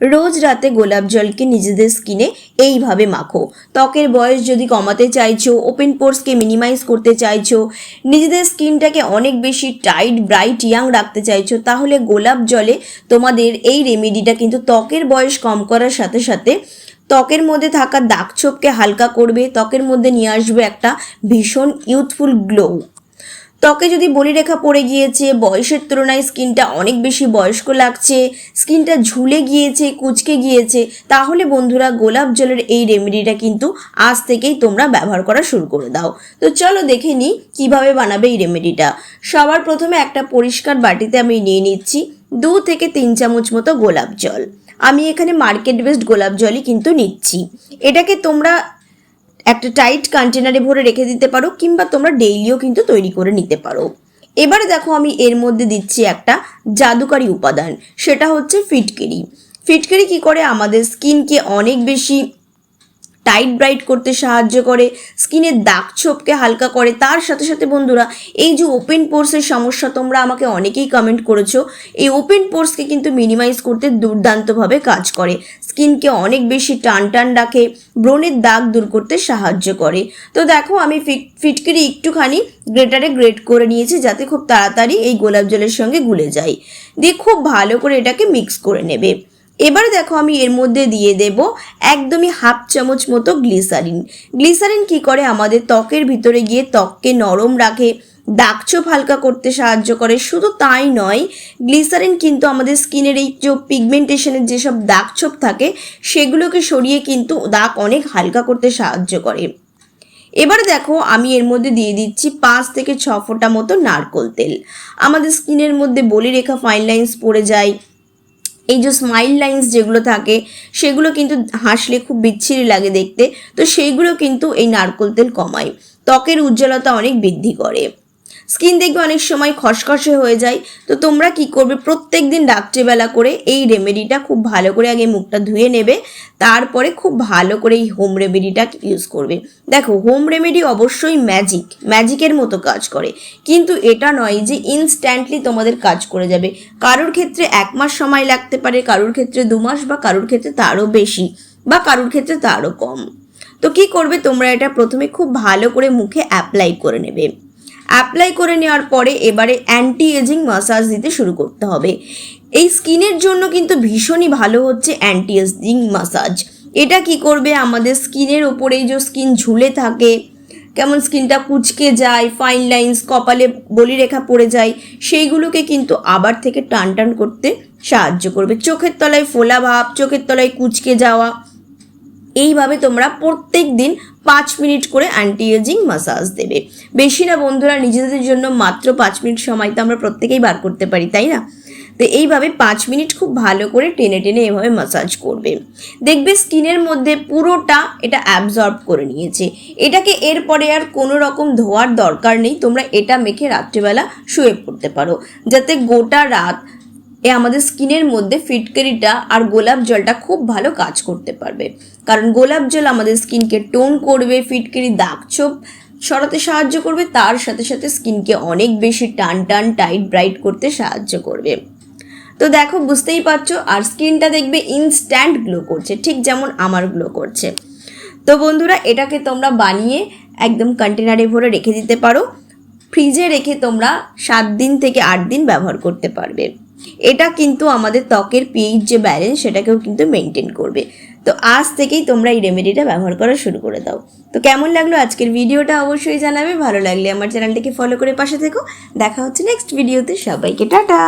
রোজ রাতে গোলাপ জলকে নিজেদের স্কিনে এইভাবে মাখো। ত্বকের বয়স যদি কমাতে চাইছো, ওপেন পোর্সকে মিনিমাইজ করতে চাইছো, নিজেদের স্কিনটাকে অনেক বেশি টাইট ব্রাইট ইয়াং রাখতে চাইছো, তাহলে গোলাপ জলে তোমাদের এই রেমেডিটা কিন্তু ত্বকের বয়স কম করার সাথে সাথে ত্বকের মধ্যে থাকা দাগছোপকে হালকা করবে, ত্বকের মধ্যে নিয়ে আসবে একটা ভীষণ ইউথফুল গ্লো। ত্বকে যদি বলিরেখা পড়ে গিয়েছে, বয়সের তুলনায় স্কিনটা অনেক বেশি বয়স্ক লাগছে, স্কিনটা ঝুলে গিয়েছে, কুঁচকে গিয়েছে, তাহলে বন্ধুরা গোলাপ জলের এই রেমেডিটা কিন্তু আজ থেকেই তোমরা ব্যবহার করা শুরু করে দাও। তো চলো দেখে নিই কীভাবে বানাবে এই রেমেডিটা। সবার প্রথমে একটা পরিষ্কার বাটিতে আমি নিয়ে নিচ্ছি 2 থেকে 3 চামচ মতো গোলাপ জল। আমি এখানে মার্কেট বেসড গোলাপ জলই কিন্তু নিচ্ছি। এটাকে তোমরা একটা টাইট কন্টেনারে ভরে রেখে দিতে পারো, কিংবা তোমরা ডেইলিও কিন্তু তৈরি করে নিতে পারো। এবারে দেখো আমি এর মধ্যে দিচ্ছি একটা জাদুকারী উপাদান, সেটা হচ্ছে ফিটকিরি। ফিটকিরি কি করে আমাদের স্কিনকে অনেক বেশি টাইট ব্রাইট করতে সাহায্য করে, স্কিনের দাগ ছোপকে হালকা করে। তার সাথে সাথে বন্ধুরা এই যে ওপেন পোর্সের সমস্যা তোমরা আমাকে অনেকেই কমেন্ট করেছো, এই ওপেন পোর্সকে কিন্তু মিনিমাইজ করতে দুর্দান্তভাবে কাজ করে, স্কিনকে অনেক বেশি টান টান রাখে, ব্রণের দাগ দূর করতে সাহায্য করে। তো দেখো আমি ফিটকিরি একটুখানি গ্রেটারে গ্রেট করে নিয়েছি, যাতে খুব তাড়াতাড়ি এই গোলাপ জলের সঙ্গে গুলে যায়। দিয়ে খুব ভালো করে এটাকে মিক্স করে নেবে। এবারে দেখো আমি এর মধ্যে দিয়ে দেব একদমই 1/2 চামচ মতো গ্লিসারিন। গ্লিসারিন কি করে আমাদের ত্বকের ভিতরে গিয়ে ত্বককে নরম রাখে, দাগছোপ হালকা করতে সাহায্য করে। শুধু তাই নয়, গ্লিসারিন কিন্তু আমাদের স্কিনের এই যে পিগমেন্টেশনের যেসব দাগছোপ থাকে সেগুলোকে সরিয়ে কিন্তু দাগ অনেক হালকা করতে সাহায্য করে। এবার দেখো আমি এর মধ্যে দিয়ে দিচ্ছি 5 থেকে 6 ফোঁটা মতো নারকোল তেল। আমাদের স্কিনের মধ্যে বলিরেখা, ফাইন লাইন্স পড়ে যায়, এই যে স্মাইল লাইন্স যেগুলো থাকে সেগুলো কিন্তু হাসলে খুব বিচ্ছিরি লাগে দেখতে, তো সেইগুলো কিন্তু এই নারকোল তেল কমায়, ত্বকের উজ্জ্বলতা অনেক বৃদ্ধি করে। স্কিন দেখবে অনেক সময় খসখসে হয়ে যায়, তো তোমরা কি করবে, প্রত্যেক দিন রাত্রেবেলা করে এই রেমেডিটা খুব ভালো করে আগে মুখটা ধুয়ে নেবে, তারপরে খুব ভালো করে এই হোম রেমেডিটা ইউজ করবে। দেখো হোম রেমেডি অবশ্যই ম্যাজিকের মতো কাজ করে, কিন্তু এটা নয় যে ইনস্ট্যান্টলি তোমাদের কাজ করে যাবে। কারোর ক্ষেত্রে 1 মাস সময় লাগতে পারে, কারোর ক্ষেত্রে 2 মাস, বা কারোর ক্ষেত্রে তারও বেশি, বা কারোর ক্ষেত্রে তারও কম। তো কি করবে তোমরা, এটা প্রথমে খুব ভালো করে মুখে অ্যাপ্লাই করে নেবে। অ্যাপ্লাই করে নেওয়ার পরে এবারে অ্যান্টি এজিং মাসাজ দিতে শুরু করতে হবে। এই স্কিনের জন্য কিন্তু ভীষণই ভালো হচ্ছে অ্যান্টি এজিং মাসাজ। এটা কি করবে, আমাদের স্কিনের ওপরে যে স্কিন ঝুলে থাকে, কেমন স্কিনটা কুচকে যায়, ফাইন লাইন্স, কপালে বলিরেখা পড়ে যায়, সেইগুলোকে কিন্তু আবার থেকে টান টান করতে সাহায্য করবে। চোখের তলায় ফোলা ভাব, চোখের তলায় কুচকে যাওয়া, এইভাবে তোমরা প্রত্যেক দিন 5 মিনিট করে অ্যান্টি এজিং মাসাজ দেবে। বেশি না বন্ধুরা, নিজেদের জন্য মাত্র 5 মিনিট সময় তো আমরা প্রত্যেকেই বার করতে পারি, তাই না? তো এইভাবে 5 মিনিট খুব ভালো করে টেনে টেনে এভাবে মাসাজ করবে। দেখবে স্কিনের মধ্যে পুরোটা এটা অ্যাবজর্ব করে নিয়েছে। এটাকে এরপরে আর কোনো রকম ধোয়ার দরকার নেই, তোমরা এটা মেখে রাত্রিবেলা শুয়ে পড়তে পারো, যাতে গোটা রাত আমাদের স্কিনের মধ্যে ফিটকারিটা আর গোলাপ জলটা খুব ভালো কাজ করতে পারবে। কারণ গোলাপ জল আমাদের স্কিনকে টোন করবে, ফিটকারি দাগছোপ সরাতে সাহায্য করবে, তার সাথে সাথে স্কিনকে অনেক বেশি টান টান টাইট ব্রাইট করতে সাহায্য করবে। তো দেখো বুঝতেই পারছো, আর স্কিনটা দেখবে ইনস্ট্যান্ট গ্লো করছে, ঠিক যেমন আমার গ্লো করছে। তো বন্ধুরা এটাকে তোমরা বানিয়ে একদম কন্টেনারে ভরে রেখে দিতে পারো, ফ্রিজে রেখে তোমরা 7 দিন থেকে 8 দিন ব্যবহার করতে পারবে। এটা কিন্তু আমাদের ত্বকের পিএইচ যে ব্যালেন্স সেটাকেও কিন্তু মেনটেন করবে। তো আজ থেকেই তোমরা এই রেমেডিটা ব্যবহার করা শুরু করে দাও। তো কেমন লাগলো আজকের ভিডিওটা অবশ্যই জানাবে, ভালো লাগলে আমার চ্যানেলটাকে ফলো করে পাশে থেকো। দেখা হচ্ছে নেক্সট ভিডিওতে, সবাইকে টাটা।